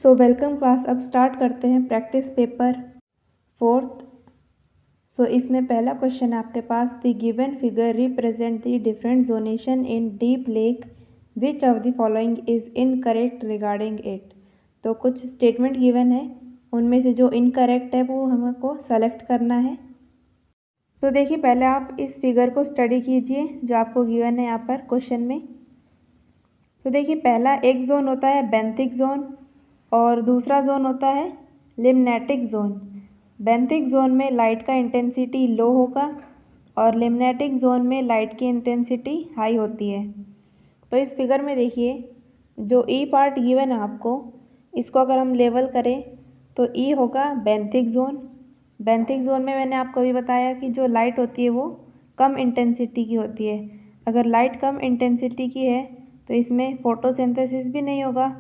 So welcome class. अब start करते हैं प्रैक्टिस पेपर 4th। सो इसमें पहला क्वेश्चन आपके पास, the given figure represent the different zonation in deep lake, which of the following is incorrect regarding it. तो कुछ स्टेटमेंट गिवन है, उनमें से जो इनकरेक्ट है वो हमको सेलेक्ट करना है। तो देखिए, पहले आप इस फिगर को स्टडी कीजिए जो आपको गिवन है यहाँ पर क्वेश्चन में। तो देखिए, पहला एक जोन होता है बेंथिक जोन और दूसरा जोन होता है लिम्नेटिक जोन। बेंथिक जोन में लाइट का इंटेंसिटी लो होगा और लिम्नेटिक जोन में लाइट की इंटेंसिटी हाई होती है। तो इस फिगर में देखिए, जो ई पार्ट गिवन है आपको, इसको अगर हम लेवल करें तो ई होगा बेंथिक जोन। बेंथिक जोन में मैंने आपको भी बताया कि जो लाइट होती है वो कम इंटेंसिटी की होती है। अगर लाइट कम इंटेंसिटी की है तो इसमें फोटोसिंथेसिस भी नहीं होगा,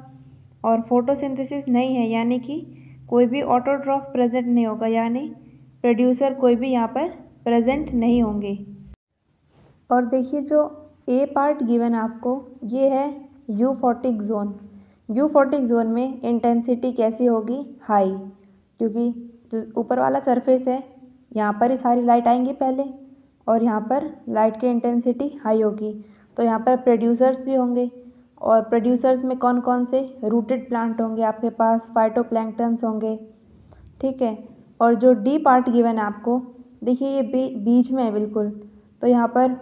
और फोटोसिंथेसिस नहीं है यानी कि कोई भी ऑटोट्रॉफ प्रेजेंट नहीं होगा, यानी प्रोड्यूसर कोई भी यहाँ पर प्रेजेंट नहीं होंगे। और देखिए, जो ए पार्ट गिवन आपको, ये है यूफोटिक जोन। यूफोटिक जोन में इंटेंसिटी कैसी होगी? हाई, क्योंकि जो ऊपर वाला सरफेस है यहाँ पर ही सारी लाइट आएंगी पहले, और यहाँ पर लाइट की इंटेंसिटी हाई होगी। तो यहाँ पर प्रोड्यूसर्स भी होंगे, और प्रोड्यूसर्स में कौन कौन से? रूटेड प्लांट होंगे आपके पास, फाइटोप्लैंक्टन्स होंगे, ठीक है। और जो डी पार्ट गिवन है आपको, देखिए ये बीच में है बिल्कुल। तो यहाँ पर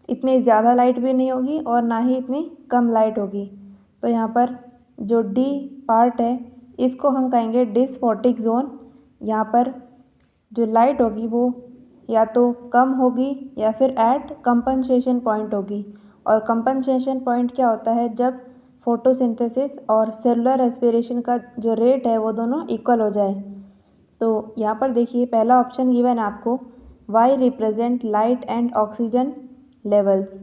इतनी ज़्यादा लाइट भी नहीं होगी और ना ही इतनी कम लाइट होगी। तो यहाँ पर जो डी पार्ट है इसको हम कहेंगे डिस्फोटिक जोन। यहाँ पर जो लाइट होगी वो या तो कम होगी या फिर एट कंपनसेशन पॉइंट होगी। और कंपनसेशन पॉइंट क्या होता है? जब फोटोसिंथेसिस और सेलुलर रेस्पिरेशन का जो रेट है वो दोनों इक्वल हो जाए। तो यहाँ पर देखिए, पहला ऑप्शन गिवन है आपको, Y represent light and oxygen levels.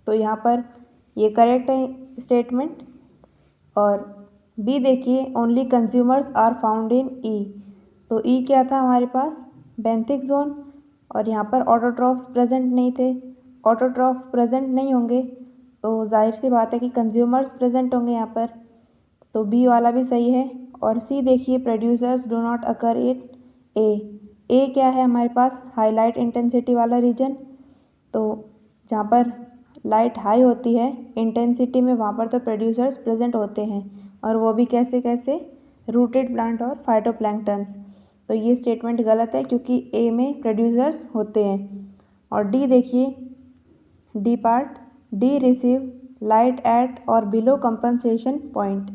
तो यहाँ पर ये करेक्ट है स्टेटमेंट। और बी देखिए, only consumers are found in E. तो ई क्या था हमारे पास? बेंथिक जोन, और यहाँ पर ऑटोट्रॉफ्स प्रेजेंट नहीं थे। ऑटोट्रॉफ प्रेजेंट नहीं होंगे तो जाहिर सी बात है कि कंज्यूमर्स प्रेजेंट होंगे यहाँ पर। तो बी वाला भी सही है। और सी देखिए, producers do not occur in A. A क्या है हमारे पास? हाईलाइट इंटेंसिटी वाला रीजन। तो जहाँ पर लाइट हाई होती है इंटेंसिटी में, वहाँ पर तो प्रोड्यूसर्स प्रेजेंट होते हैं, और वो भी कैसे कैसे? रूटेड प्लांट और फाइटोप्लैंक्टन्स। तो ये स्टेटमेंट गलत है क्योंकि ए में प्रोड्यूसर्स होते हैं। और डी देखिए, D part, D receive light at और बिलो कंपनसेशन पॉइंट।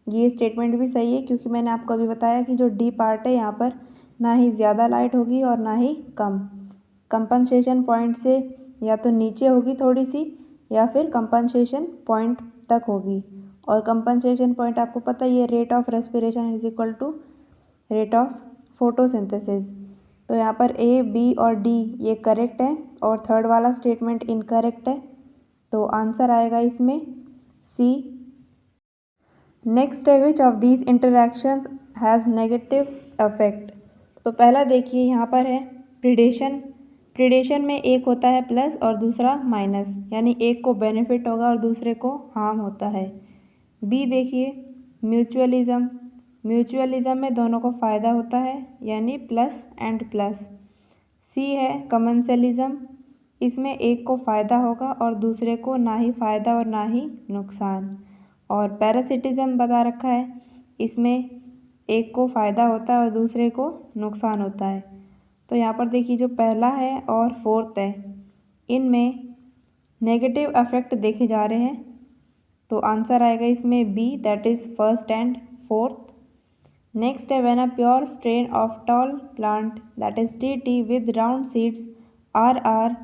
ये स्टेटमेंट भी सही है क्योंकि मैंने आपको अभी बताया कि जो डी पार्ट है यहाँ पर ना ही ज़्यादा लाइट होगी और ना ही कम। कंपनसेशन पॉइंट से या तो नीचे होगी थोड़ी सी, या फिर कंपनसेशन पॉइंट तक होगी। और कंपनसेशन पॉइंट आपको पता ही है, rate of respiration is equal to rate of photosynthesis. तो यहाँ पर ए, बी और डी ये करेक्ट है, और थर्ड वाला स्टेटमेंट इनकरेक्ट है। तो आंसर आएगा इसमें सी। नेक्स्ट है, which of these interactions has negative affect. तो पहला देखिए यहाँ पर है प्रीडेशन। प्रीडेशन में एक होता है प्लस और दूसरा माइनस, यानी एक को बेनिफिट होगा और दूसरे को हार्म होता है। बी देखिए, म्यूचुअलिज्म। म्यूचुअलिज्म में दोनों को फ़ायदा होता है, यानी प्लस एंड प्लस। सी है कमेंसलिज्म। इसमें एक को फ़ायदा होगा और दूसरे को ना ही फ़ायदा और ना ही नुकसान। और पैरासिटिज्म बता रखा है, इसमें एक को फ़ायदा होता है और दूसरे को नुकसान होता है। तो यहाँ पर देखिए, जो पहला है और फोर्थ है इनमें नेगेटिव अफेक्ट देखे जा रहे हैं। तो आंसर आएगा इसमें B, that is first and fourth. Next है, when a pure strain of tall plant that is T with round seeds are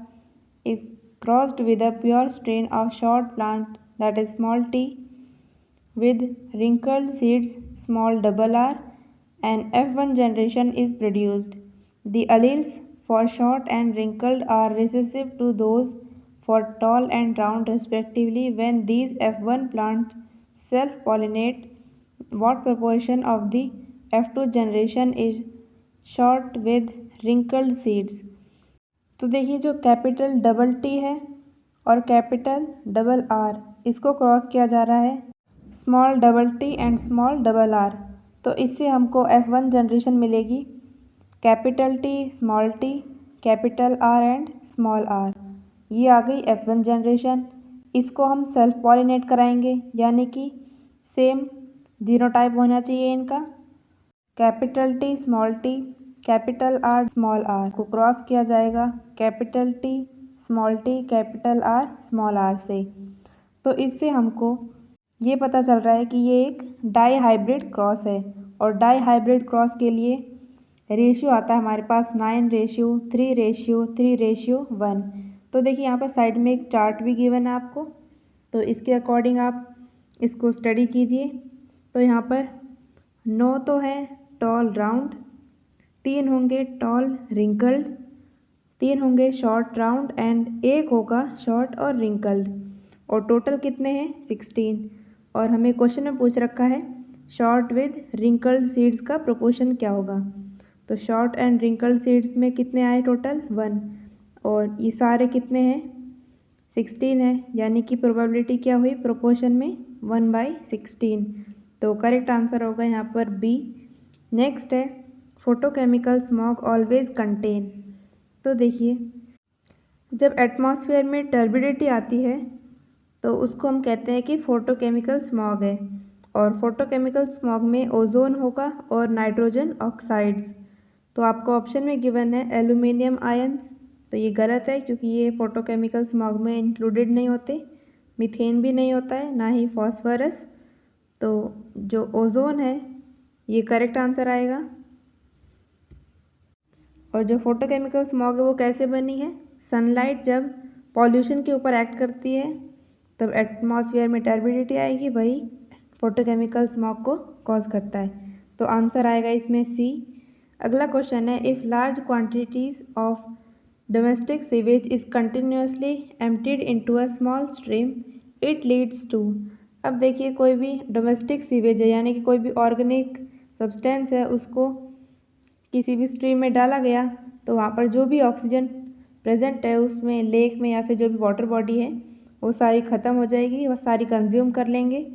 is crossed with a pure strain of short plant that is small t with wrinkled seeds small r, and F1 generation is produced. The alleles for short and wrinkled are recessive to those for tall and round respectively. When these F1 plants self-pollinate, what proportion of the F2 generation is short with wrinkled seeds? तो देखिए, जो capital T है और capital R इसको cross किया जा रहा है small double T and small double R. तो इससे हमको F1 जनरेशन मिलेगी, capital T, small T, capital R and small R. ये आ गई F1 जनरेशन। इसको हम सेल्फ पॉलिनेट कराएंगे, यानी कि सेम जीनोटाइप होना चाहिए इनका। Capital T small T, capital R small R को क्रॉस किया जाएगा capital T small T capital R small R से। तो इससे हमको ये पता चल रहा है कि ये एक डाई हाइब्रिड क्रॉस है। और डाई हाइब्रिड क्रॉस के लिए रेशियो आता है हमारे पास 9:3:3:1। तो देखिए यहाँ पर साइड में एक चार्ट भी गिवन है आपको, तो इसके अकॉर्डिंग आप इसको स्टडी कीजिए। तो यहाँ पर 9 तो है टॉल राउंड, 3 होंगे टॉल रिंकल्ड, 3 होंगे शॉर्ट राउंड एंड 1 होगा शॉर्ट और रिंकल्ड। और टोटल कितने हैं 16। और हमें क्वेश्चन में पूछ रखा है शॉर्ट विद रिंकल्ड सीड्स का प्रोपोर्शन क्या होगा। तो शॉर्ट एंड रिंकल्ड सीड्स में कितने आए टोटल 1, और ये सारे कितने हैं 16 है, यानी कि प्रोबेबिलिटी क्या हुई प्रोपोर्शन में 1/16। तो करेक्ट आंसर होगा यहाँ पर बी। नेक्स्ट है फोटोकेमिकल स्मॉग ऑलवेज कंटेन। तो देखिए जब एटमॉस्फेयर में टर्बिडिटी आती है तो उसको हम कहते हैं कि फोटोकेमिकल स्मॉग है। और फोटोकेमिकल स्मॉग में ओजोन होगा और नाइट्रोजन ऑक्साइड्स। तो आपको ऑप्शन में गिवन है एल्यूमिनियम आयंस, तो ये गलत है क्योंकि ये फोटोकेमिकल स्मॉग में इंक्लूडेड नहीं होते। मीथेन भी नहीं होता है, ना ही फॉस्फोरस। तो जो ओजोन है ये करेक्ट आंसर आएगा। और जो फोटोकेमिकल स्मॉग है वो कैसे बनी है, सनलाइट जब पॉल्यूशन के ऊपर एक्ट करती है तब एटमॉस्फेयर में टर्बिडिटी आएगी, वही फोटोकेमिकल स्मॉग को कॉज करता है। तो आंसर आएगा इसमें सी। अगला क्वेश्चन है if large quantities of domestic sewage is continuously emptied into a small stream it leads to. अब देखिए कोई भी डोमेस्टिक सीवेज है, यानी कि कोई भी ऑर्गेनिक सब्सटेंस है, उसको किसी भी स्ट्रीम में डाला गया तो वहाँ पर जो भी ऑक्सीजन प्रेजेंट है उसमें लेक में या फिर जो भी वाटर बॉडी है वो सारी ख़त्म हो जाएगी, वो सारी कंज्यूम कर लेंगे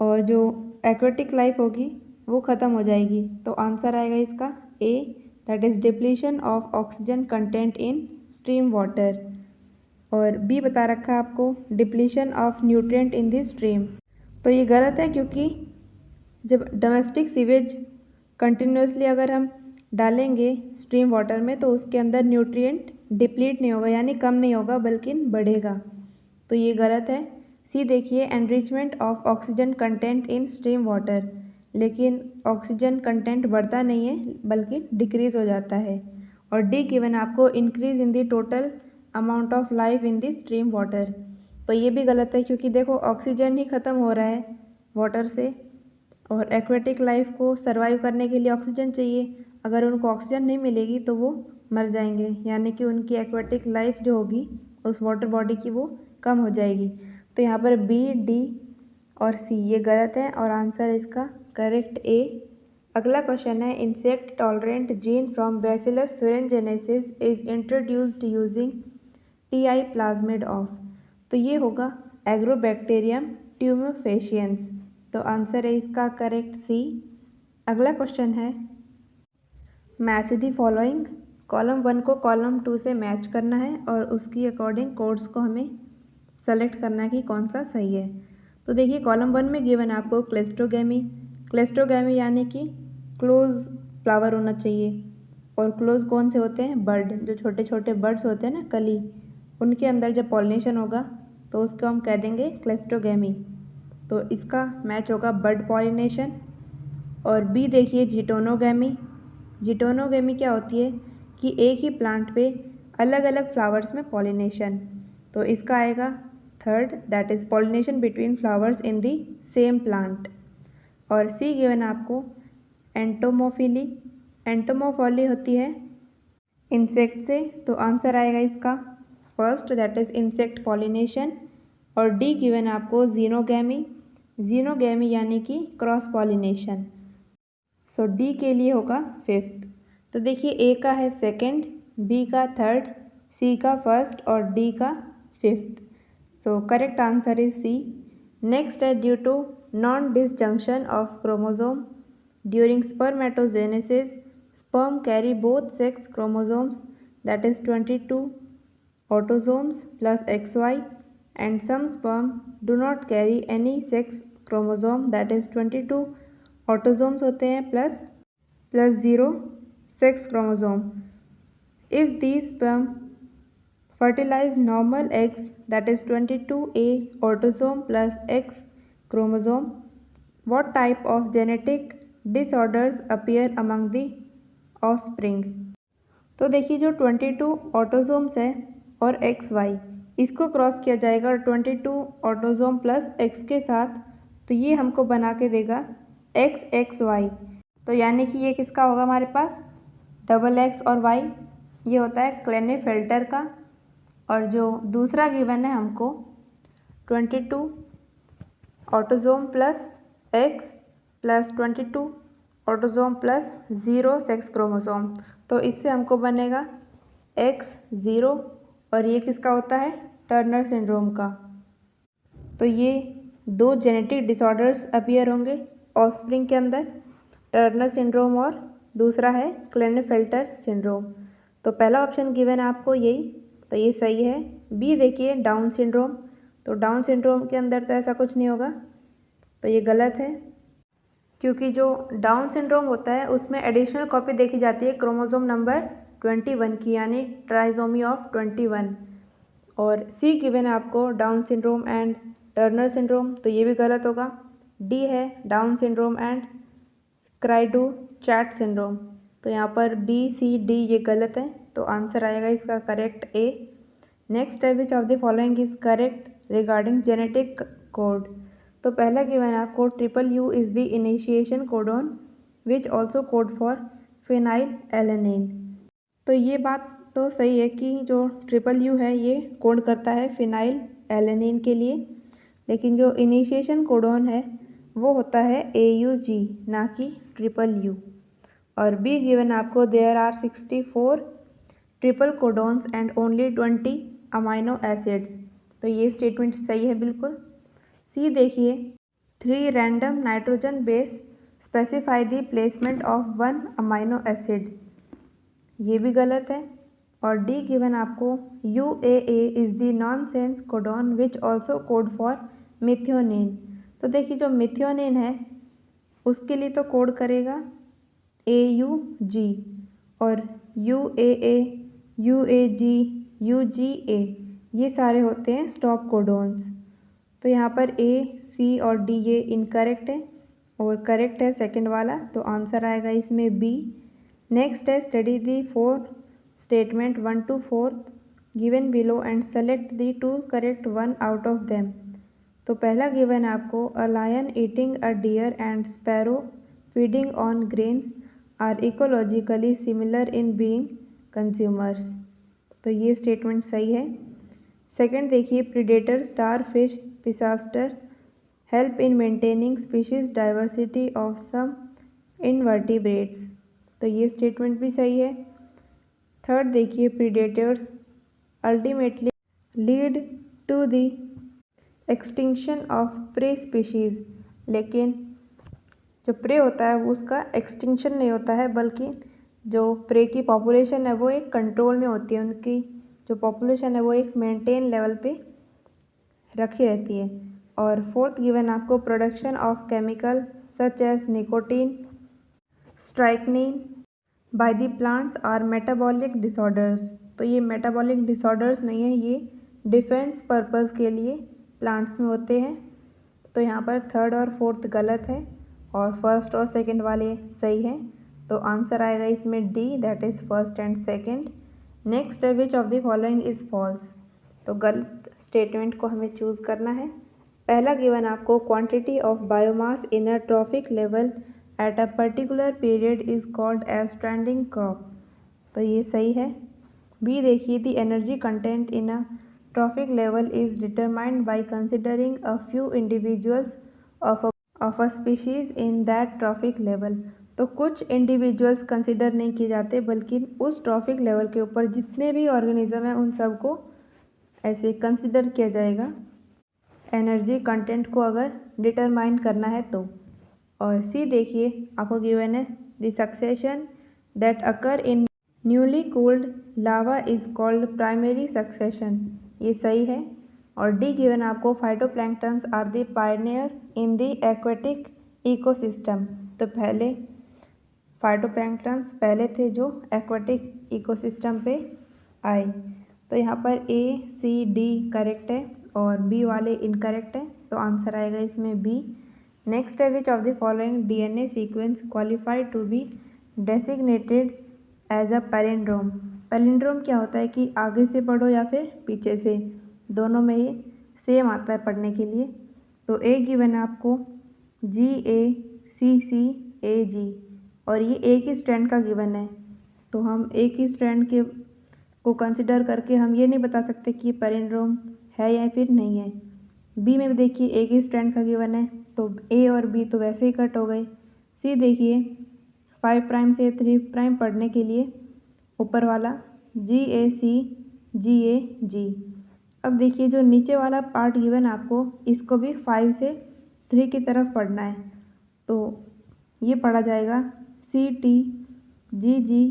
और जो एक्वेटिक लाइफ होगी वो ख़त्म हो जाएगी। तो आंसर आएगा इसका A, that is depletion of oxygen content in stream water. और बी बता रखा है आपको depletion of nutrient in the stream. तो ये गलत है क्योंकि जब डोमेस्टिक सीवेज कंटिन्यूसली अगर हम डालेंगे स्ट्रीम वाटर में तो उसके अंदर न्यूट्रिएंट डिप्लीट नहीं होगा, यानी कम नहीं होगा बल्कि बढ़ेगा। तो ये गलत है। सी देखिए enrichment of oxygen content in stream water, लेकिन ऑक्सीजन कंटेंट बढ़ता नहीं है बल्कि डिक्रीज हो जाता है। और डी गिवन आपको increase in the total amount of life in the stream water. तो ये भी गलत है क्योंकि देखो ऑक्सीजन ही ख़त्म हो रहा है वाटर से, और एक्वेटिक लाइफ को सर्वाइव करने के लिए ऑक्सीजन चाहिए। अगर उनको ऑक्सीजन नहीं मिलेगी तो वो मर जाएंगे, यानी कि उनकी एक्वेटिक लाइफ जो होगी उस वाटर बॉडी की वो कम हो जाएगी। तो यहाँ पर बी, डी और सी ये गलत है और आंसर इसका करेक्ट ए। अगला क्वेश्चन है insect tolerant gene from bacillus thuringiensis is introduced using T plasmid of. तो ये होगा एग्रोबैक्टीरियम ट्यूमेफेशियंस। तो आंसर है इसका करेक्ट सी। अगला क्वेश्चन है मैच दी फॉलोइंग। कॉलम 1 को कॉलम 2 से मैच करना है और उसकी अकॉर्डिंग कोड्स को हमें सेलेक्ट करना है कि कौन सा सही है। तो देखिए कॉलम 1 में गिवन आपको क्लेस्टोगेमी। क्लेस्टोगेमी यानी कि क्लोज फ्लावर होना चाहिए। और क्लोज कौन से होते हैं, बर्ड, जो छोटे छोटे बर्ड्स होते हैं ना कली, उनके अंदर जब पॉलिनेशन होगा तो उसको हम कह देंगे क्लेस्टोगेमी। तो इसका मैच होगा बर्ड पॉलिनेशन। और बी देखिए जिटोनोगेमी। जिटोनोगेमी क्या होती है कि एक ही प्लांट पे अलग अलग फ्लावर्स में पॉलिनेशन। तो इसका आएगा third, that is pollination between flowers in the same plant. और सी गिवन आपको एंटोमोफिली। एंटोमोफिली होती है इंसेक्ट से, तो आंसर आएगा इसका first, that is insect pollination. और डी गिवन आपको जीनोगेमी। जीनोगेमी यानी कि क्रॉस पॉलिनेशन। सो डी के लिए होगा फिफ्थ। तो देखिए ए का है सेकंड, बी का थर्ड, सी का फर्स्ट और डी का fifth. So correct answer is C. Next है due to non disjunction of chromosome during spermatogenesis sperm carry both sex chromosomes that is 22 autosomes plus XY and some sperm do not carry any sex chromosome that is 22 autosomes होते हैं plus 0 sex chromosome. If these sperm fertilize normal eggs that is 22A autosome plus X chromosome, what type of genetic disorders appear among the offspring? तो देखिए जो 22 autosomes है और XY इसको cross किया जाएगा 22 ऑटोजोम प्लस X के साथ, तो ये हमको बना के देगा XXY। तो यानी कि ये किसका होगा हमारे पास डबल X और Y, ये होता है क्लेनेफेल्टर का। और जो दूसरा गिवन है हमको 22 autosome plus X plus 22 autosome plus 0 sex chromosome, तो इससे हमको बनेगा X0 और ये किसका होता है टर्नर सिंड्रोम का। तो ये दो जेनेटिक डिसऑर्डर्स अपीयर होंगे ऑफस्प्रिंग के अंदर, टर्नर सिंड्रोम और दूसरा है क्लेनेफेल्टर सिंड्रोम। तो पहला ऑप्शन गिवन है आपको यही, तो ये सही है। बी देखिए डाउन सिंड्रोम, तो डाउन सिंड्रोम के अंदर तो ऐसा कुछ नहीं होगा, तो ये गलत है क्योंकि जो डाउन सिंड्रोम होता है उसमें एडिशनल कॉपी देखी जाती है क्रोमोसोम नंबर 21 की, यानी ट्राइसोमी ऑफ 21। और सी गिवन है आपको Down syndrome and Turner syndrome, तो ये भी गलत होगा। डी है Down syndrome and cri du chat syndrome, तो यहाँ पर बी सी डी ये गलत है, तो आंसर आएगा इसका करेक्ट ए। नेक्स्ट है which of the following is correct regarding genetic code. तो पहला गिवन है आपको U is the initiation codon which also code for phenyl alanine. तो ये बात तो सही है कि जो U है ये कोड करता है फिनाइल एलेनिन के लिए, लेकिन जो इनिशिएशन कोडोन है वो होता है AUG ना कि U। और बी गिवन आपको there are 64 triple codons and only 20 amino acids, तो ये स्टेटमेंट सही है बिल्कुल। सी देखिए 3 random nitrogen base specify the placement of 1 amino acid, ये भी गलत है। और डी गिवन आपको UAA is the nonsense codon which also code for methionine. तो देखिए जो मिथियोनिन है उसके लिए तो कोड करेगा AUG, और UAA UAG UGA ये सारे होते हैं स्टॉप कोडोन्स। तो यहाँ पर A C और D ये इनकरेक्ट है और करेक्ट है सेकंड वाला, तो आंसर आएगा इसमें B। नेक्स्ट है study the 4 statement 1 to 4 given below and select the 2 correct 1 out of them. तो पहला गिवन है आपको a lion eating a deer and sparrow feeding on grains are ecologically similar in being consumers, तो ये statement सही है। Second देखिए predator starfish Pisaster help in maintaining species diversity of some invertebrates, तो ये statement भी सही है। थर्ड देखिए predators ultimately lead to the extinction of prey species, लेकिन जो प्रे होता है वो उसका एक्सटिंक्शन नहीं होता है, बल्कि जो प्रे की पॉपुलेशन है वो एक कंट्रोल में होती है, उनकी जो पॉपुलेशन है वो एक मेंटेन लेवल पे रखी रहती है। और फोर्थ गिवन आपको production of chemical such as nicotine strychnine by the plants are metabolic disorders, तो ये मेटाबॉलिक डिसऑर्डर्स नहीं है, ये डिफेंस पर्पस के लिए प्लांट्स में होते हैं। तो यहाँ पर थर्ड और फोर्थ गलत है और फर्स्ट और सेकंड वाले सही हैं, तो आंसर आएगा इसमें D that is first and second. Next है which of the following is false, तो गलत स्टेटमेंट को हमें चूज़ करना है। पहला गिवन आपको quantity of biomass in a trophic level at a particular period is called as standing crop, तो ये सही है। बी देखिए the energy content in a trophic level is determined by considering a few individuals of a species in that trophic level, तो कुछ individuals consider नहीं किए जाते बल्कि उस ट्रॉफिक लेवल के ऊपर जितने भी ऑर्गेनिज्म हैं उन सबको ऐसे कंसिडर किया जाएगा। एनर्जी कंटेंट को अगर डिटरमाइन करना है तो। और सी देखिए आपको गिवन है the succession that occur in newly cooled lava is called primary succession, ये सही है। और डी गिवन आपको phytoplanktons are the pioneer in the aquatic ecosystem, तो पहले फाइटोप्लैंक्टन्स पहले थे जो एक्वेटिक इकोसिस्टम पे आए। तो यहाँ पर ए सी डी करेक्ट है और बी वाले इनकरेक्ट है, तो आंसर आएगा इसमें बी। नेक्स्ट है which of the following DNA sequence qualified to be designated as a palindrome. Palindrome क्या होता है कि आगे से पढ़ो या फिर पीछे से, दोनों में ही सेम आता है पढ़ने के लिए। तो ए गिवन है आपको GACCAG और ये एक ही स्ट्रैंड का गिवन है, तो हम एक ही स्ट्रैंड के को कंसिडर करके हम ये नहीं बता सकते कि पैलिंड्रोम है या फिर नहीं है। बी में भी देखिए एक ही स्ट्रैंड का गिवन है, तो ए और बी तो वैसे ही कट हो गए। सी देखिए 5 प्राइम से 3 प्राइम पढ़ने के लिए ऊपर वाला GACGAG। अब देखिए जो नीचे वाला पार्ट गिवन आपको, इसको भी 5 से 3 की तरफ पढ़ना है, तो ये पढ़ा जाएगा CTGGTC।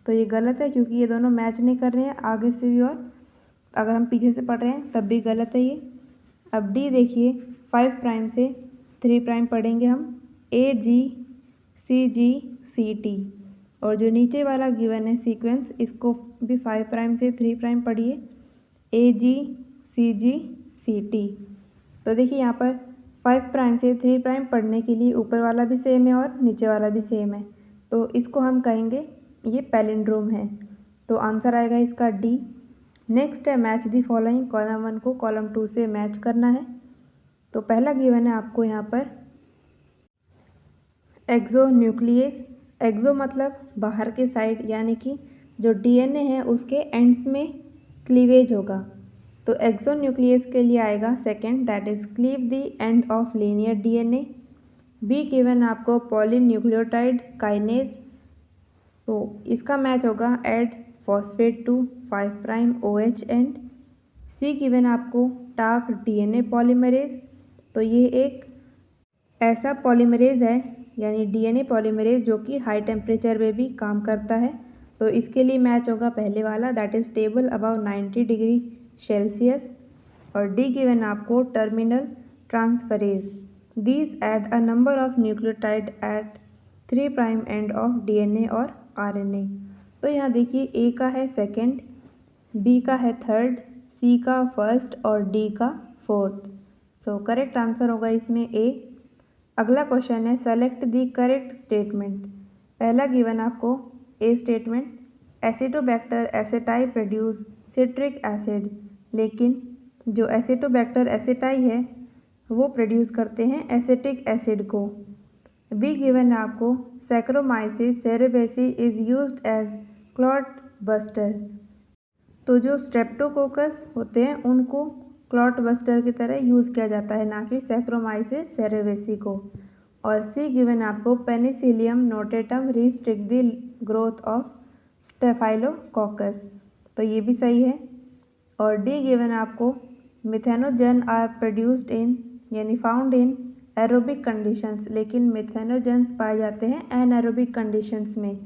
तो ये गलत है क्योंकि ये दोनों मैच नहीं कर रहे हैं आगे से भी, और अगर हम पीछे से पढ़ रहे हैं तब भी गलत है ये। अब डी देखिए 5 प्राइम से 3 प्राइम पढ़ेंगे हम AGCGCT, और जो नीचे वाला गिवन है सीक्वेंस, इसको भी 5 प्राइम से 3 प्राइम पढ़िए AGCGCT। तो देखिए यहाँ पर 5 प्राइम से 3 प्राइम पढ़ने के लिए ऊपर वाला भी सेम है और नीचे वाला भी सेम है, तो इसको हम कहेंगे ये पैलिंड्रोम है, तो आंसर आएगा इसका डी। नेक्स्ट है मैच दी फॉलोइंग, कॉलम 1 को कॉलम 2 से मैच करना है। तो पहला गिवन है आपको यहाँ पर एक्सोन्यूक्लियस। एक्सो मतलब बाहर के साइड, यानी कि जो डीएनए है उसके एंड्स में क्लीवेज होगा, तो एक्सोन्यूक्लियस के लिए आएगा second, that is cleave the end of linear DNA. B given आपको पॉलीन्यूक्लियोटाइड काइनेज, तो इसका मैच होगा add phosphate to 5 prime OH end. C given आपको टाक डीएनए पॉलीमरेज, तो ये एक ऐसा पॉलीमरेज है यानी डीएनए पॉलीमरेज जो कि हाई टेम्परेचर में भी काम करता है, तो इसके लिए मैच होगा पहले वाला, that is stable above 90 degree Celsius. और डी गिवन आपको terminal transferase, these add a number of nucleotide at 3 prime end of DNA और आरएनए। तो यहाँ देखिए ए का है सेकंड, बी का है थर्ड, सी का फर्स्ट और डी का फोर्थ। सो करेक्ट आंसर होगा इसमें ए। अगला क्वेश्चन है सेलेक्ट द करेक्ट स्टेटमेंट। पहला गिवन आपको A statement, Acetobacter aceti produce citric acid, लेकिन जो एसिटोबैक्टर एसेटाई है वो प्रोड्यूस करते हैं एसिटिक एसिड को। बी गिवन है आपको Saccharomyces cerevisiae is used as clot buster, तो जो स्ट्रेप्टोकोकस होते हैं उनको क्लॉट बस्टर की तरह यूज़ किया जाता है, ना कि सैक्रोमाइसिस सेरेबेसी को। और सी गिवन आपको Penicillium notatum restrict the growth of staphylococcus, तो ये भी सही है। और डी गिवन आपको मिथेनोजन आर प्रोड्यूस्ड इन यानी फाउंड इन एरोबिक कंडीशंस, लेकिन मिथेनोजन्स पाए जाते हैं एनएरोबिक कंडीशंस में।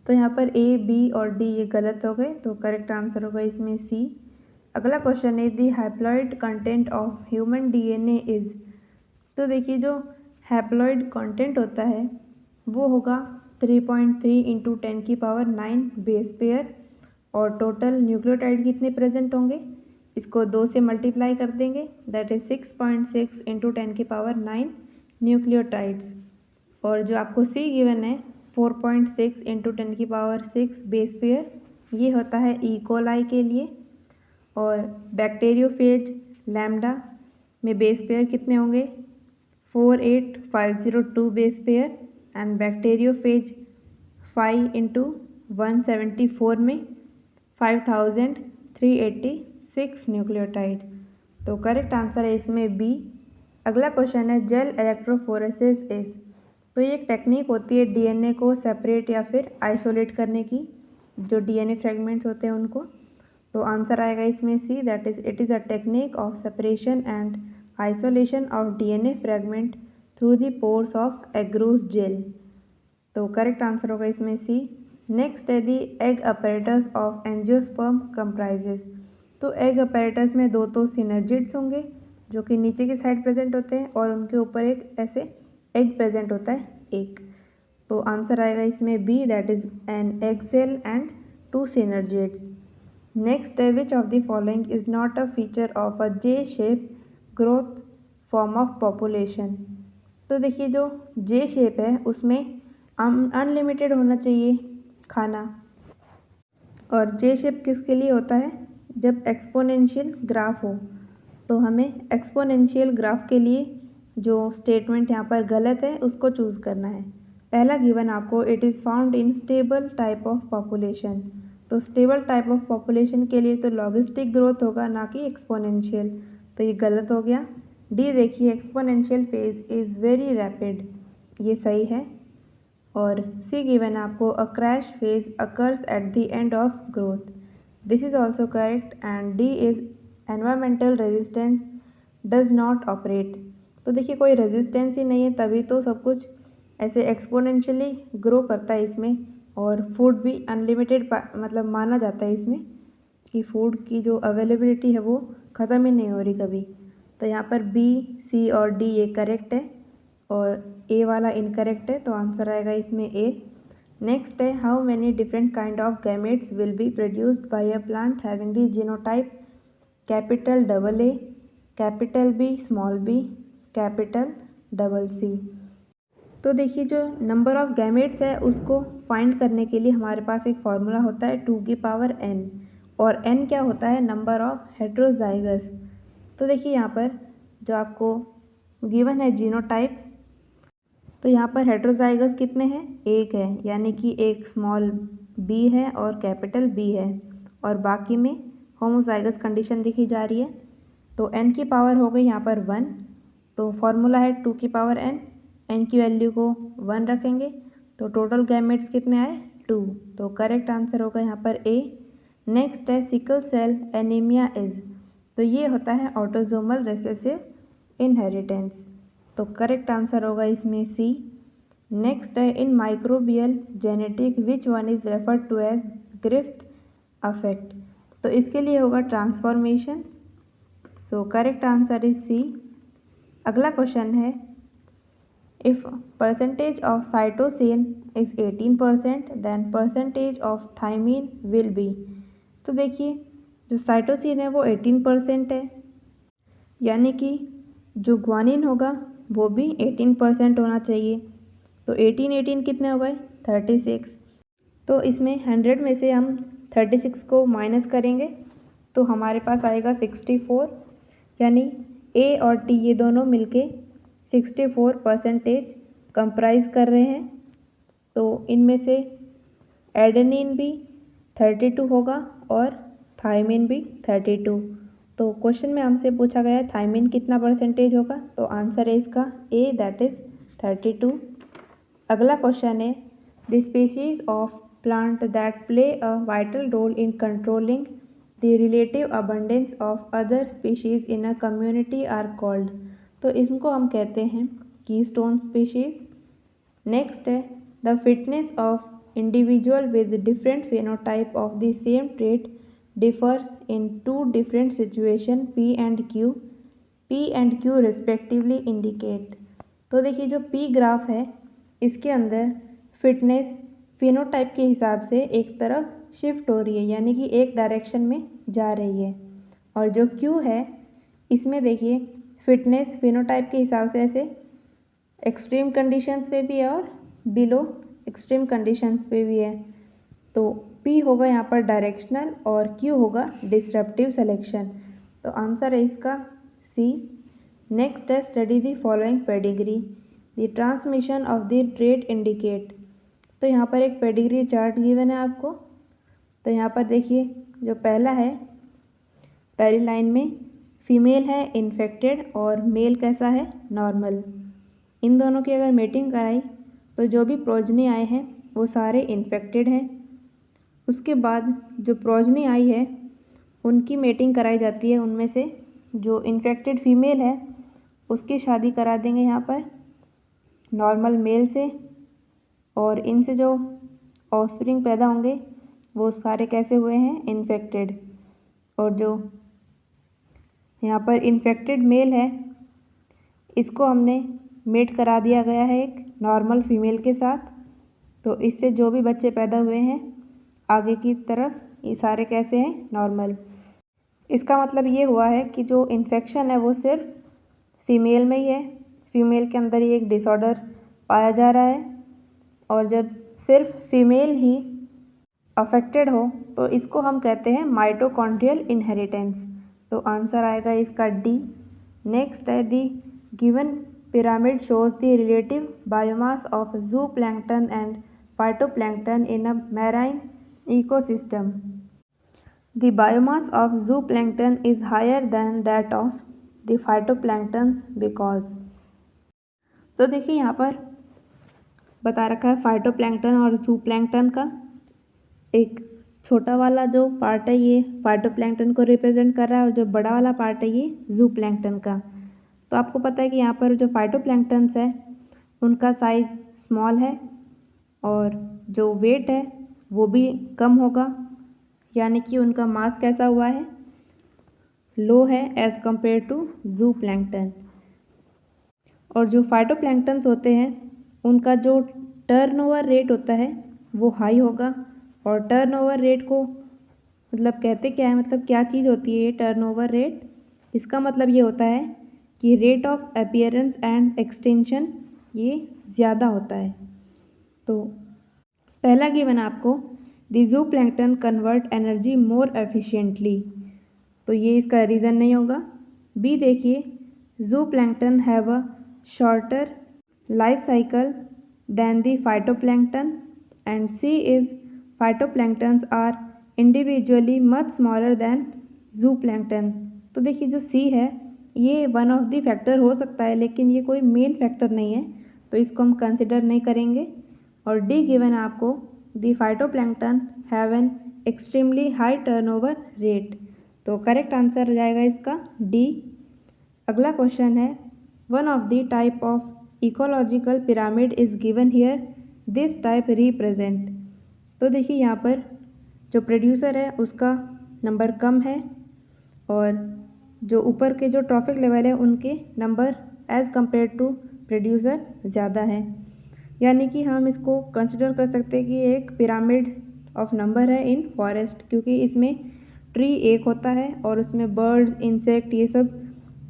तो यहाँ पर ए बी और डी ये गलत हो गए, तो करेक्ट आंसर होगा इसमें सी। अगला क्वेश्चन है the haploid content of human DNA is, तो देखिए जो हैप्लॉइड कंटेंट होता है वो होगा 3.3 इंटू 10 की पावर 9 बेस पेयर, और टोटल न्यूक्लियोटाइड कितने प्रेजेंट होंगे, इसको 2 से मल्टीप्लाई कर देंगे, दैट इज 6.6 इंटू 10 की पावर 9 न्यूक्लियोटाइड्स। और जो आपको सी गिवन है 4.6 इंटू 10 की पावर 6 बेस पेयर, ये होता है ई कोलाई के लिए। और बैक्टीरियोफेज लैम्डा में बेस पेयर कितने होंगे 48502 base pair, and bacteriophage 5 into 174 में 5386 न्यूक्लियोटाइड। तो करेक्ट आंसर है इसमें बी। अगला क्वेश्चन है जेल इलेक्ट्रोफोरेसिस इज, तो ये एक टेक्निक होती है डीएनए को सेपरेट या फिर आइसोलेट करने की, जो डीएनए फ्रेगमेंट्स होते हैं उनको। तो आंसर आएगा इसमें C, that is it is a technique of separation and isolation of DNA fragment through the pores of agarose gel. तो करेक्ट आंसर होगा इसमें सी। नेक्स्ट है the egg apparatus of angiosperm comprises. तो egg apparatus में दो तो synergids होंगे जो कि नीचे की साइड प्रेजेंट होते हैं और उनके ऊपर एक ऐसे एग प्रेजेंट होता है एक। तो आंसर आएगा इसमें B, that is an egg cell and two synergids. Next है which of the following is not a feature of a J shape growth form of population. तो देखिए जो जे शेप है उसमें अनलिमिटेड होना चाहिए खाना, और जे शेप किसके लिए होता है, जब एक्सपोनेंशियल ग्राफ हो। तो हमें एक्सपोनेंशियल ग्राफ के लिए जो स्टेटमेंट यहाँ पर गलत है उसको चूज़ करना है। पहला गिवन आपको it is found in stable type of population. तो स्टेबल टाइप ऑफ पॉपुलेशन के लिए तो लॉगिस्टिक ग्रोथ होगा ना कि एक्सपोनेंशियल, तो ये गलत हो गया। डी देखिए exponential phase is very rapid, ये सही है। और सी गिवन आपको a crash phase occurs at the end of growth, this is also correct. And D is environmental resistance does not operate. तो देखिए कोई रेजिस्टेंस ही नहीं है तभी तो सब कुछ ऐसे एक्सपोनेंशियली ग्रो करता है इसमें, और फूड भी अनलिमिटेड मतलब माना जाता है इसमें कि फूड की जो अवेलेबिलिटी है वो ख़त्म ही नहीं हो रही कभी। तो यहाँ पर बी, सी और डी ये करेक्ट है और ए वाला इनकरेक्ट है, तो आंसर आएगा इसमें ए। नेक्स्ट है how many different kind of gametes will be produced by a plant having the genotype capital double A, capital B, small B, capital double C. तो देखिए जो नंबर ऑफ गैमेट्स है उसको find करने के लिए हमारे पास एक फॉर्मूला होता है 2 की पावर n, और n क्या होता है, नंबर ऑफ हेट्रोजाइगस। तो देखिए यहाँ पर जो आपको गिवन है जीनोटाइप, तो यहाँ पर हेट्रोजाइगस कितने हैं, एक है, यानी कि एक स्मॉल बी है और कैपिटल बी है, और बाकी में होमोजाइगस कंडीशन लिखी जा रही है। तो n की पावर हो गई यहाँ पर 1, तो फॉर्मूला है 2 की पावर n की वैल्यू को 1 रखेंगे तो टोटल गैमेट्स कितने आए 2, तो करेक्ट आंसर होगा यहाँ पर ए। नेक्स्ट है सिकल सेल एनीमिया इज, तो ये होता है ऑटोसोमल रिसेसिव इनहेरिटेंस, तो करेक्ट आंसर होगा इसमें सी। नेक्स्ट है in microbial genetic which one is referred to as Griffith effect, तो इसके लिए होगा transformation, so correct answer is C. अगला क्वेश्चन है if percentage of cytosine is 18% then percentage of thymine will be. तो देखिए जो साइटोसिन है वो 18% है, यानी कि जो ग्वानिन होगा वो भी 18% होना चाहिए। तो 18 कितने हो गए 36, तो इसमें 100 में से हम 36 को माइनस करेंगे तो हमारे पास आएगा 64, यानी ए और टी ये दोनों मिलके 64% कंप्राइज कर रहे हैं। तो इनमें से एडेनिन भी 32 होगा और थायमिन भी 32। तो क्वेश्चन में हमसे पूछा गया है थायमिन कितना परसेंटेज होगा, तो आंसर है इसका ए, दैट इज़ 32। अगला क्वेश्चन है the species of plant that play a vital role in controlling the relative abundance of other species in a community are called, तो इनको हम कहते हैं कीस्टोन स्पीशीज। नेक्स्ट है the fitness of individual with different phenotype of the same trait differs in two different situation P and Q respectively indicate। तो देखिए जो P graph है इसके अंदर फिटनेस फिनोटाइप के हिसाब से एक तरफ शिफ्ट हो रही है, यानी कि एक डायरेक्शन में जा रही है, और जो Q है इसमें देखिए फिटनेस फिनोटाइप के हिसाब से ऐसे एक्सट्रीम कंडीशंस पे भी है और बिलो एक्सट्रीम कंडीशंस पे भी है। तो P होगा यहाँ पर डायरेक्शनल और Q होगा डिस्ट्रप्टिव सिलेक्शन, तो आंसर है इसका C। नेक्स्ट है study the following pedigree the transmission of the trait indicate. तो यहाँ पर एक पेडिग्री चार्ट गिवन है आपको, तो यहाँ पर देखिए जो पहला है पहली लाइन में फीमेल है इन्फेक्टेड और मेल कैसा है नॉर्मल, इन दोनों की अगर मेटिंग कराई तो जो भी प्रोजनी आए हैं वो सारे इन्फेक्टेड हैं। उसके बाद जो प्रोजनी आई है उनकी मेटिंग कराई जाती है। उनमें से जो इन्फेक्टेड फीमेल है उसकी शादी करा देंगे यहाँ पर नॉर्मल मेल से, और इनसे जो ऑफस्प्रिंग पैदा होंगे वो सारे कैसे हुए हैं, इन्फेक्टेड। और जो यहाँ पर इन्फेक्टेड मेल है इसको हमने मेट करा दिया गया है एक नॉर्मल फीमेल के साथ, तो इससे जो भी बच्चे पैदा हुए हैं आगे की तरफ ये सारे कैसे हैं, नॉर्मल। इसका मतलब ये हुआ है कि जो इन्फेक्शन है वो सिर्फ फीमेल में ही है, फीमेल के अंदर ही एक डिसऑर्डर पाया जा रहा है। और जब सिर्फ फीमेल ही अफेक्टेड हो तो इसको हम कहते हैं माइटोकॉन्ड्रियल इनहेरिटेंस। तो आंसर आएगा इसका डी। नेक्स्ट है the given pyramid shows the relative biomass of जूप्लैंक्टन and phytoplankton in a marine ecosystem. The biomass of zooplankton is higher than that of the phytoplankton because। तो देखिए यहाँ पर बता रखा है फाइटोप्लैंक्टन और जूप्लैंक्टन का। एक छोटा वाला जो पार्ट है ये फाइटोप्लैंक्टन को रिप्रेजेंट कर रहा है और जो बड़ा वाला पार्ट है ये जूप्लैंक्टन का। तो आपको पता है कि यहाँ पर जो फाइटोप्लैंक्टन्स है उनका साइज़ स्मॉल है और जो वेट है वो भी कम होगा, यानी कि उनका मास कैसा हुआ है, लो है एज़ कम्पेयर टू जूप्लैंक्टन। और जो फाइटोप्लैंक्टन्स होते हैं उनका जो टर्नओवर रेट होता है वो हाई होगा। और टर्नओवर रेट को मतलब कहते क्या है, मतलब क्या चीज़ होती है ये टर्नओवर रेट। इसका मतलब ये होता है कि rate of appearance and extension ये ज़्यादा होता है। तो पहला गिवन आपको the zooplankton convert energy more efficiently, तो ये इसका रीज़न नहीं होगा। बी देखिए zooplankton have a shorter life cycle than the phytoplankton and C is phytoplanktons are individually much smaller than zooplankton. तो देखिए जो सी है ये वन ऑफ द फैक्टर हो सकता है लेकिन ये कोई मेन फैक्टर नहीं है, तो इसको हम कंसिडर नहीं करेंगे। और डी गिवन आपको the phytoplankton have an extremely high turnover rate, तो करेक्ट आंसर हो जाएगा इसका डी। अगला क्वेश्चन है one of the type of ecological pyramid is given here, this type represent. तो देखिए यहाँ पर जो प्रोड्यूसर है उसका नंबर कम है और जो ऊपर के जो ट्रॉफिक लेवल है उनके number as compare to producer ज़्यादा है, यानी कि हम इसको कंसिडर कर सकते हैं कि एक पिरामिड ऑफ नंबर है इन फॉरेस्ट, क्योंकि इसमें ट्री एक होता है और उसमें बर्ड्स इंसेक्ट ये सब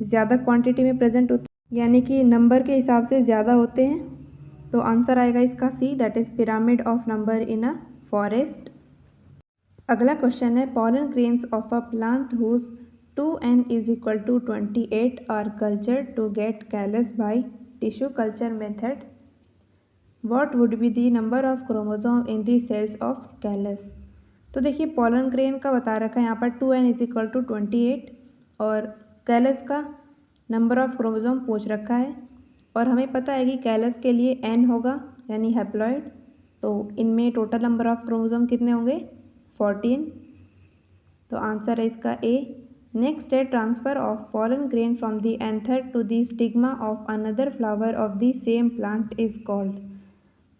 ज़्यादा क्वांटिटी में प्रेजेंट होते हैं, यानी कि नंबर के हिसाब से ज़्यादा होते हैं। तो आंसर आएगा इसका C, that is pyramid of number in a forest. अगला क्वेश्चन है pollen grains of a plant whose 2n is equal to 28 are cultured to get callus by tissue culture method, what would be the number of chromosome in the cells of callus. तो देखिए pollen grain का बता रखा है यहाँ पर 2n is equal to 28 और callus का नंबर ऑफ क्रोमोसोम पूछ रखा है। और हमें पता है कि कैलस के लिए n होगा यानी हैप्लॉइड, तो इनमें टोटल नंबर ऑफ क्रोमोसोम कितने होंगे 14, तो आंसर है इसका ए। नेक्स्ट है transfer of pollen grain from the anther to the stigma of another flower of the same plant is called.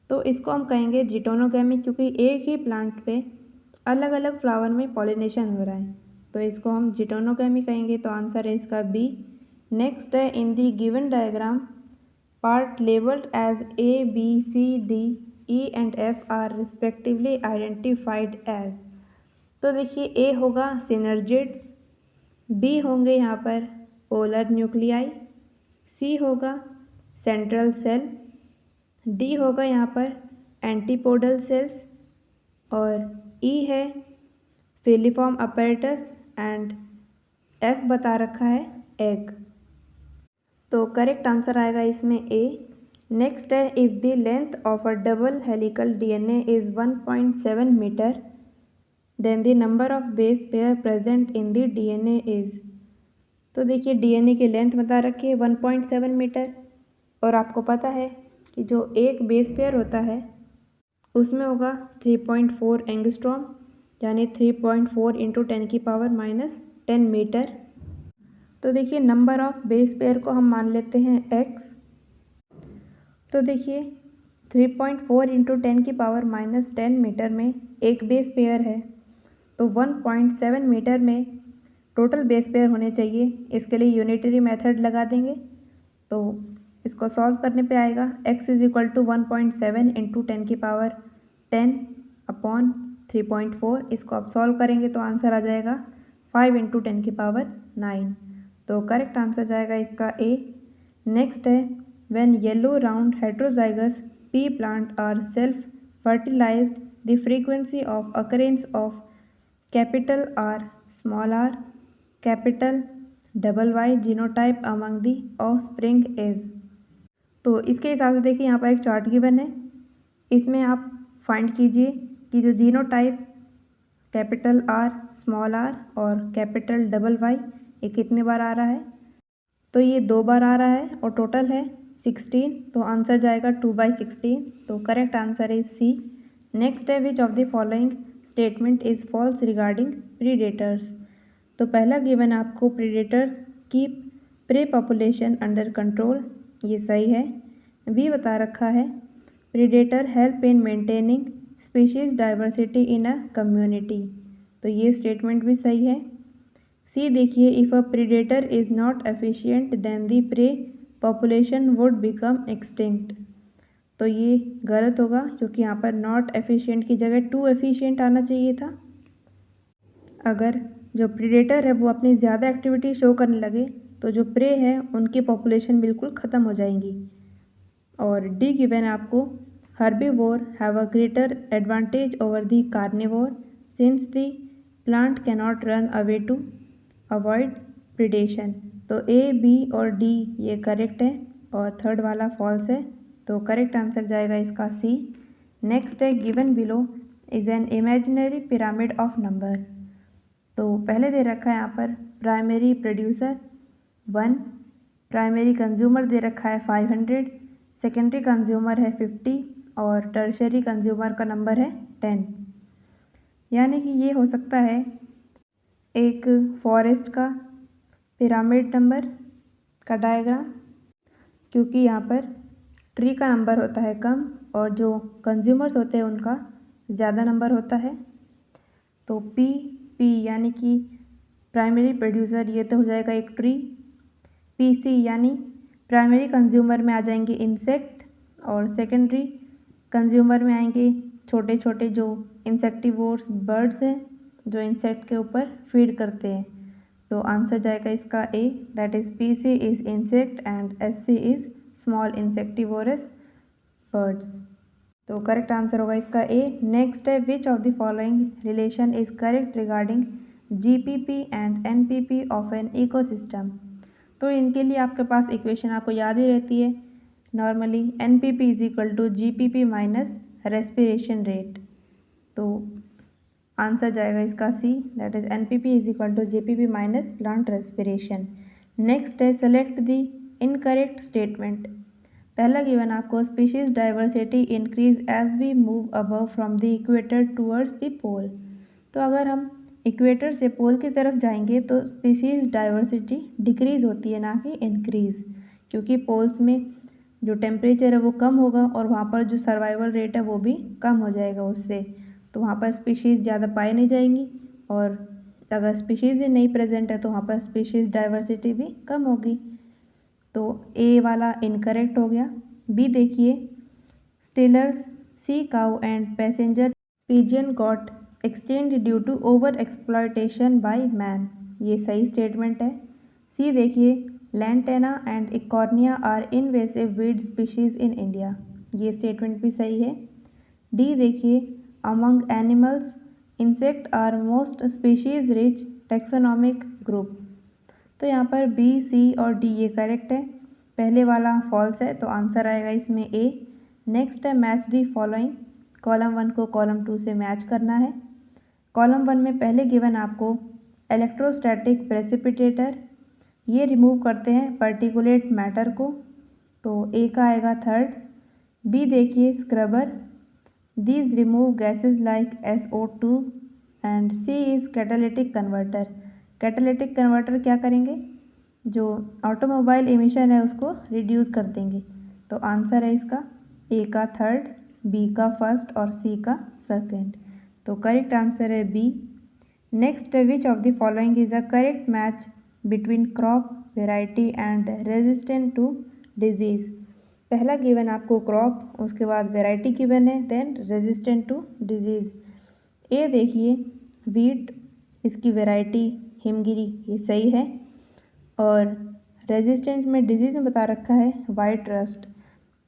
तो इसको हम कहेंगे जिटोनोगैमी, क्योंकि एक ही प्लांट पे अलग अलग फ्लावर में पॉलिनेशन हो रहा है, तो इसको हम जिटोनोगैमी कहेंगे, तो आंसर है इसका बी। नेक्स्ट है in the given diagram part labelled as A B C D E and F are respectively identified as. तो देखिए ए होगा सिनर्जिड्स, बी होंगे यहाँ पर पोलर न्यूक्लियाई, सी होगा सेंट्रल सेल, डी होगा यहाँ पर एंटीपोडल सेल्स और ई है फिलिफॉर्म अपैरेटस एंड एफ बता रखा है एग, तो करेक्ट आंसर आएगा इसमें ए। नेक्स्ट है if the length of a double helical DNA is 1.7 metre then the number of base pair present in the DNA is. तो देखिए डीएनए की लेंथ बता रखी है 1.7 मीटर और आपको पता है कि जो एक बेस पेयर होता है उसमें होगा 3.4 एंगस्ट्रॉम यानी 3.4 इंटू 10⁻⁻10 मीटर। तो देखिए नंबर ऑफ बेस पेयर को हम मान लेते हैं x। तो देखिए 3.4 इंटू 10⁻⁻10 मीटर में एक बेस पेयर है, तो 1.7 मीटर में टोटल बेस पेयर होने चाहिए। इसके लिए यूनिटरी मेथड लगा देंगे, तो इसको सॉल्व करने पे आएगा x is equal to 1.7 into 10⁻10/3.4। इसको आप सॉल्व करेंगे तो आंसर आ जाएगा 5 इंटू 10⁹। तो करेक्ट आंसर जाएगा इसका ए। नेक्स्ट है when yellow round heterozygous pea plant are self fertilized the frequency of occurrence of capital R, small r, capital Y genotype among the offspring is. तो इसके हिसाब से देखिए यहाँ पर एक चार्ट गिवन है, इसमें आप फाइंड कीजिए कि जो genotype capital R, small r और कैपिटल Y ये कितने बार आ रहा है। तो ये 2 बार आ रहा है और टोटल है 16, तो आंसर जाएगा 2/16। तो correct answer is C. Next है which of the following statement is false regarding predators. तो पहला गिवन आपको प्रीडेटर की प्रे पॉपुलेशन अंडर कंट्रोल, ये सही है। बी बता रखा है predator help in maintaining species diversity in a community, तो ये स्टेटमेंट भी सही है। सी देखिए if a predator is not efficient then the prey population would become extinct, तो ये गलत होगा क्योंकि यहाँ पर नॉट एफिशिएंट की जगह टू एफिशिएंट आना चाहिए था। अगर जो प्रीडेटर है वो अपनी ज़्यादा एक्टिविटी शो करने लगे तो जो प्रे है उनकी पॉपुलेशन बिल्कुल ख़त्म हो जाएंगी। और डी गिवन आपको herbivore have a greater advantage over the carnivore since the plant cannot run away to avoid predation, तो ए बी और डी ये करेक्ट है और थर्ड वाला फॉल्स है, तो करेक्ट आंसर जाएगा इसका सी। नेक्स्ट है given below is an imaginary pyramid of number. तो पहले दे रखा है यहाँ पर प्राइमरी प्रोड्यूसर 1, प्राइमरी कंज्यूमर दे रखा है 500, सेकेंडरी कंज्यूमर है 50 और टर्शरी कंज्यूमर का नंबर है 10। यानी कि ये हो सकता है एक फॉरेस्ट का पिरामिड नंबर का डायग्राम, क्योंकि यहाँ पर ट्री का नंबर होता है कम और जो कंज्यूमर्स होते हैं उनका ज़्यादा नंबर होता है। तो पी यानी कि प्राइमरी प्रोड्यूसर ये तो हो जाएगा एक ट्री। सी यानी प्राइमरी कंज्यूमर में आ जाएंगे इंसेक्ट और सेकेंडरी कंज्यूमर में आएंगे छोटे छोटे जो इंसेक्टिवोर्स बर्ड्स हैं जो इंसेक्ट के ऊपर फीड करते हैं। तो आंसर जाएगा इसका A, that is C is insect and C is small insectivorous birds, तो करेक्ट आंसर होगा इसका ए। नेक्स्ट है which of the following relation is correct regarding GPP and NPP of an ecosystem. तो इनके लिए आपके पास इक्वेशन आपको याद ही रहती है normally, NPP is equal to GPP minus respiration rate, तो आंसर जाएगा इसका C, that is NPP is equal to GPP minus plant respiration. Next है सेलेक्ट द इनकरेक्ट स्टेटमेंट। पहला गिवन आपको species diversity increase as we move above from the equator towards the pole. तो अगर हम equator से पोल की तरफ जाएंगे तो स्पीशीज डाइवर्सिटी डिक्रीज होती है ना कि इंक्रीज, क्योंकि पोल्स में जो टेम्परेचर है वो कम होगा और वहाँ पर जो सर्वाइवल रेट है वो भी कम हो जाएगा उससे, तो वहाँ पर स्पीशीज़ ज़्यादा पाई नहीं जाएंगी और अगर स्पीशीज़ ही नहीं प्रेजेंट है तो वहाँ पर स्पीशीज़ डाइवर्सिटी भी कम होगी। तो ए वाला इनकरेक्ट हो गया। बी देखिए Steller's sea cow and passenger pigeon got exchange due to over exploitation by man, ये सही स्टेटमेंट है। सी देखिए Lantana and Eichhornia are invasive weed species in India, ये स्टेटमेंट भी सही है। डी देखिए among animals insect are most species rich taxonomic group, तो यहाँ पर बी सी और डी ये करेक्ट है, पहले वाला फॉल्स है तो आंसर आएगा इसमें ए। नेक्स्ट है मैच दी फॉलोइंग, कॉलम 1 को कॉलम 2 से मैच करना है। कॉलम 1 में पहले गिवन आपको इलेक्ट्रोस्टैटिक प्रेसिपिटेटर, ये रिमूव करते हैं पर्टिकुलेट मैटर को, तो ए का आएगा थर्ड। बी देखिए scrubber, these remove gases like SO2 and C is catalytic converter. Catalytic converter क्या करेंगे, जो ऑटोमोबाइल एमिशन है उसको रिड्यूस कर देंगे। तो आंसर है इसका ए का थर्ड, बी का फर्स्ट और सी का सेकेंड। तो करेक्ट आंसर है B. Next, which of the following is a correct match between crop variety and resistant to disease. पहला गिवन आपको क्रॉप, उसके बाद वेराइटी गिवन है, then resistant to disease. A देखिए वीट, इसकी वेराइटी हिमगिरी, ये सही है। और रेजिस्टेंस में डिजीज़ में बता रखा है वाइट रस्ट,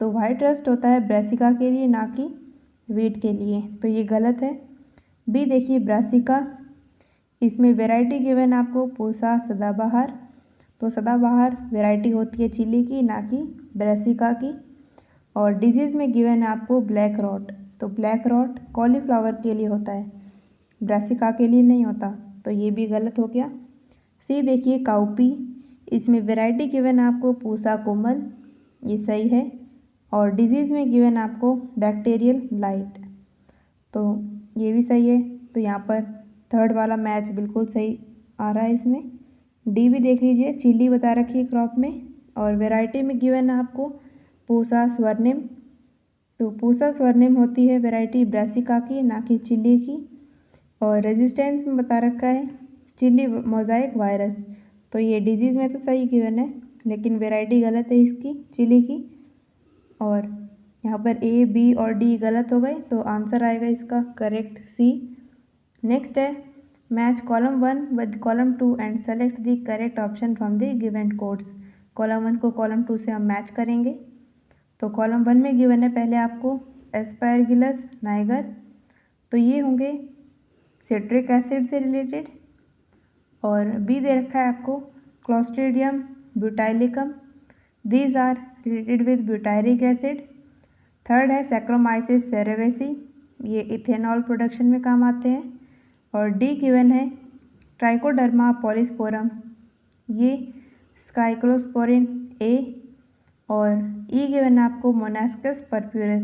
तो वाइट रस्ट होता है ब्रासिका के लिए, ना कि वीट के लिए, तो ये गलत है। बी देखिए ब्रासिका, इसमें वैरायटी गिवन आपको पूसा सदाबहार, तो सदाबहार वैरायटी होती है चिली की, ना कि ब्रासिका की। और डिजीज़ में गिवन है आपको ब्लैक रॉट, तो ब्लैक रॉट कॉलीफ्लावर के लिए होता है, ब्रासिका के लिए नहीं होता, तो ये भी गलत हो गया। सी देखिए काउपी, इसमें वैरायटी गिवन आपको पूसा कोमल, ये सही है। और डिजीज़ में गिवन आपको बैक्टीरियल ब्लाइट, तो ये भी सही है। तो यहाँ पर थर्ड वाला मैच बिल्कुल सही आ रहा है इसमें। डी भी देख लीजिए, चिली बता रखी है क्रॉप में, और वैरायटी में गिवन है आपको पूसा स्वर्णिम, तो पूसा स्वर्णिम होती है वैरायटी ब्रासिका की, ना कि चिली की। और रेजिस्टेंस में बता रखा है चिली मोज़ाइक वायरस, तो ये डिजीज़ में तो सही गिवन है, लेकिन वैरायटी गलत है इसकी चिली की। और यहाँ पर ए बी और डी गलत हो गए, तो आंसर आएगा इसका करेक्ट सी। नेक्स्ट है match column 1 with column 2 and select the correct option from the given codes. Column 1 को कॉलम 2 से हम मैच करेंगे। तो कॉलम 1 में गिवन है पहले आपको एस्पैरगिलस नाइगर, तो ये होंगे सिट्रिक एसिड से रिलेटेड। और बी दे रखा है आपको Clostridium butylicum, these are related with butyric acid. Third है सैक्रोमाइसिस सेरेवेसी, ये इथेनॉल प्रोडक्शन में काम आते हैं। और डी गिवन है ट्राइकोडर्मा पॉलिस्पोरम, ये स्काइक्लोस्पोरिन ए। और ई गिवन है आपको मोनास्कस परफ्यूरस,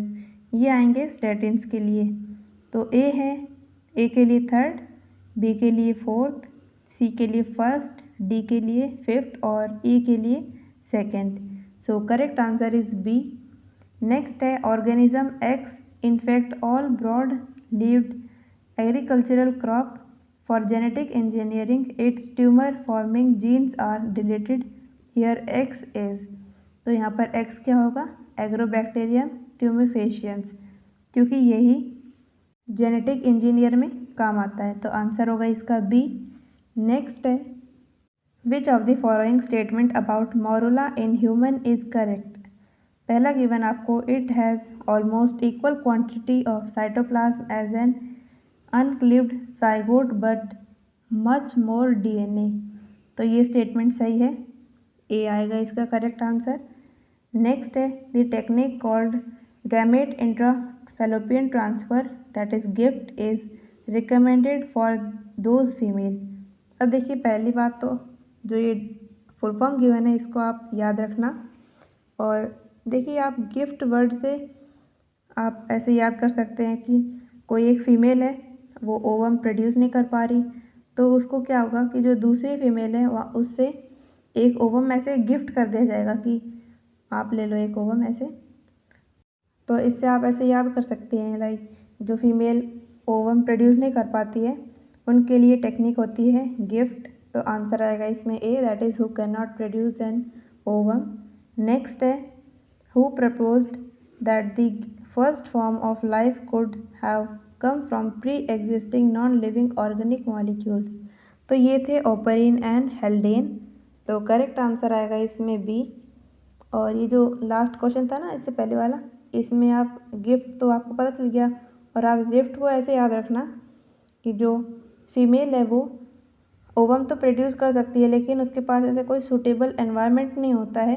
ये आएंगे स्टेटिन्स के लिए। तो ए है, ए के लिए थर्ड, बी के लिए फोर्थ, सी के लिए फर्स्ट, डी के लिए फिफ्थ और ई के लिए second. So correct answer is B. Next है organism X infect all broad leaved agricultural crop for genetic engineering, its tumour forming genes are deleted, here X is. तो यहाँ पर x क्या होगा, एग्रोबैक्टीरियम ट्यूमिफेशियंस, क्योंकि यही जेनेटिक इंजीनियर में काम आता है, तो आंसर होगा इसका बी। नेक्स्ट है which of the following statement about morula in human is correct. पहला गिवन आपको it has almost equal quantity of cytoplasm as an uncleaved zygote but much more DNA, तो ये स्टेटमेंट सही है, A आएगा इसका correct answer. Next है the technique called gamete intrafallopian transfer that is GIFT is recommended for those female. अब देखिए पहली बात तो जो ये फुल फॉर्म गिवन है इसको आप याद रखना। और देखिए आप गिफ्ट वर्ड से आप ऐसे याद कर सकते हैं कि कोई एक फ़ीमेल है, वो ओवम प्रोड्यूस नहीं कर पा रही, तो उसको क्या होगा कि जो दूसरी फीमेल है वह उससे एक ओवम ऐसे गिफ्ट कर दिया जाएगा कि आप ले लो एक ओवम ऐसे। तो इससे आप ऐसे याद कर सकते हैं लाइक जो फीमेल ओवम प्रोड्यूस नहीं कर पाती है उनके लिए टेक्निक होती है गिफ्ट, तो आंसर आएगा इसमें A, that is who can not produce an ovum. Next है who proposed that the first form of life could have come from pre existing non living organic molecules, तो ये थे Oparin and हेल्डेन, तो correct answer आएगा इसमें B. और ये जो लास्ट क्वेश्चन था ना इससे पहले वाला, इसमें आप गिफ्ट तो आपको पता चल गया, और आप गिफ्ट को ऐसे याद रखना कि जो फीमेल है वो ओवम तो प्रोड्यूस कर सकती है, लेकिन उसके पास ऐसे कोई सूटेबल एनवायरनमेंट नहीं होता है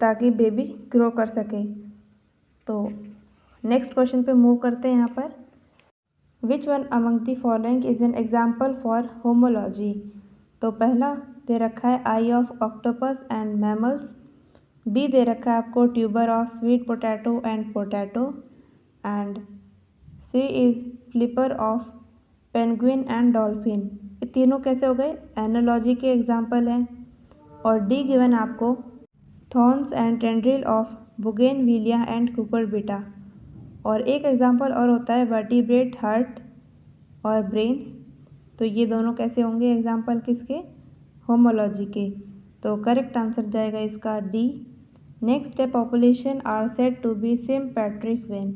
ताकि बेबी ग्रो कर सके। तो नेक्स्ट क्वेश्चन पे मूव करते हैं यहाँ पर। Which one among the following is an example for homology. तो पहला दे रखा है eye of octopus and mammals, B दे रखा है आपको tuber of sweet potato and potato, and C is flipper of penguin and dolphin. ये तीनों कैसे हो गए? एनालॉजी के एग्जाम्पल हैं। और डी गिवन आपको thorns and tendril of bougainvillea and Cucurbita. और एक एग्जाम्पल और होता है वर्टिब्रेट हार्ट और ब्रेन्स। तो ये दोनों कैसे होंगे एग्जाम्पल किसके? होमोलॉजी के। तो करेक्ट आंसर जाएगा इसका डी। नेक्स्ट है population are said to be sympatric when.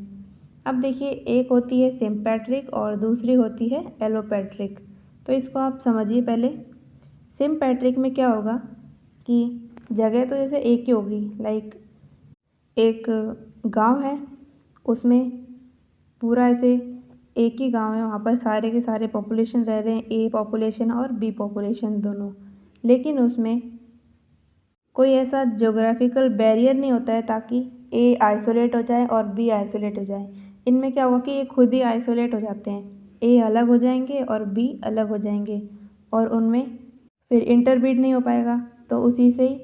अब देखिए एक होती है सिम्पैट्रिक और दूसरी होती है एलोपैट्रिक। तो इसको आप समझिए पहले। सिम्पैट्रिक में क्या होगा कि जगह तो जैसे एक ही होगी, लाइक एक गांव है, उसमें पूरा ऐसे एक ही गांव है, वहाँ पर सारे के सारे पॉपुलेशन रह रहे हैं, ए पॉपुलेशन और बी पॉपुलेशन दोनों। लेकिन उसमें कोई ऐसा ज्योग्राफिकल बैरियर नहीं होता है ताकि ए आइसोलेट हो जाए और बी आइसोलेट हो जाए। इनमें क्या होगा कि ये खुद ही आइसोलेट हो जाते हैं, ए अलग हो जाएंगे और बी अलग हो जाएंगे, और उनमें फिर इंटरब्रीड नहीं हो पाएगा। तो उसी से ही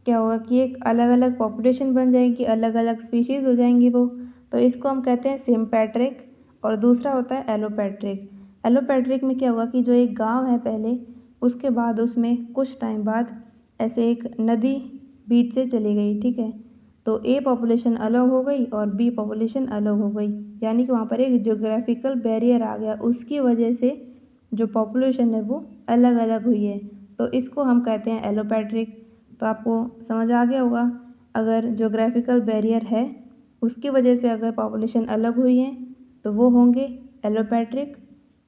क्या होगा कि एक अलग अलग पॉपुलेशन बन जाएगी, अलग अलग स्पीशीज़ हो जाएंगी वो। तो इसको हम कहते हैं सिम्पैट्रिक। और दूसरा होता है एलोपैट्रिक। एलोपैट्रिक में क्या होगा कि जो एक गांव है पहले, उसके बाद उसमें कुछ टाइम बाद ऐसे एक नदी बीच से चली गई, ठीक है। तो ए पॉपुलेशन अलग हो गई और बी पॉपुलेशन अलग हो गई, यानी कि वहाँ पर एक ज्योग्राफिकल बैरियर आ गया, उसकी वजह से जो पॉपुलेशन है वो अलग अलग हुई है। तो इसको हम कहते हैं एलोपैट्रिक। तो आपको समझ आ गया होगा, अगर ज्योग्राफिकल बैरियर है उसकी वजह से अगर पॉपुलेशन अलग हुई है तो वो होंगे एलोपैट्रिक।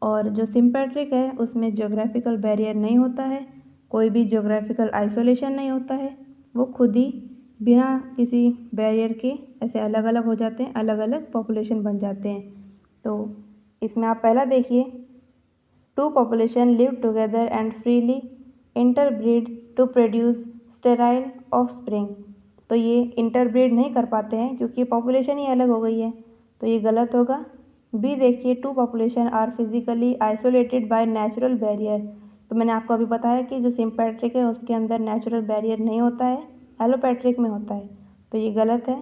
और जो सिम्पैट्रिक है उसमें ज्योग्राफिकल बैरियर नहीं होता है, कोई भी ज्योग्राफिकल आइसोलेशन नहीं होता है, वो खुद ही बिना किसी बैरियर के ऐसे अलग अलग हो जाते हैं, अलग अलग पॉपुलेशन बन जाते हैं। तो इसमें आप पहला देखिए, two population live together and freely interbreed to produce sterile offspring. तो ये इंटरब्रीड नहीं कर पाते हैं क्योंकि पॉपुलेशन ही अलग हो गई है, तो ये गलत होगा। बी देखिए, two population are physically isolated by natural barrier. तो मैंने आपको अभी बताया कि जो सिम्पैट्रिक है उसके अंदर नेचुरल बैरियर नहीं होता है, एलोपैट्रिक में होता है, तो ये गलत है।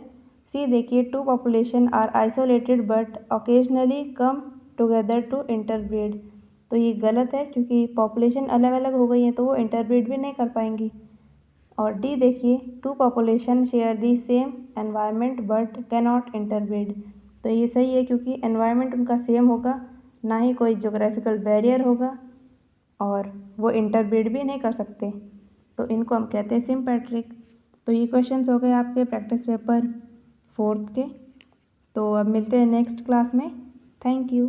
सी देखिए, two population are isolated but occasionally come together to interbreed. तो ये गलत है क्योंकि पॉपुलेशन अलग अलग हो गई है तो वो इंटरब्रीड भी नहीं कर पाएंगी। और डी देखिए, two population share the same environment but cannot interbreed. तो ये सही है क्योंकि एनवायरनमेंट उनका सेम होगा, ना ही कोई ज्योग्राफिकल बैरियर होगा, और वो इंटरब्रीड भी नहीं कर सकते, तो इनको हम कहते हैं सिम्पैट्रिक। तो ये क्वेश्चंस हो गए आपके प्रैक्टिस पेपर 4 के। तो अब मिलते हैं नेक्स्ट क्लास में। Thank you.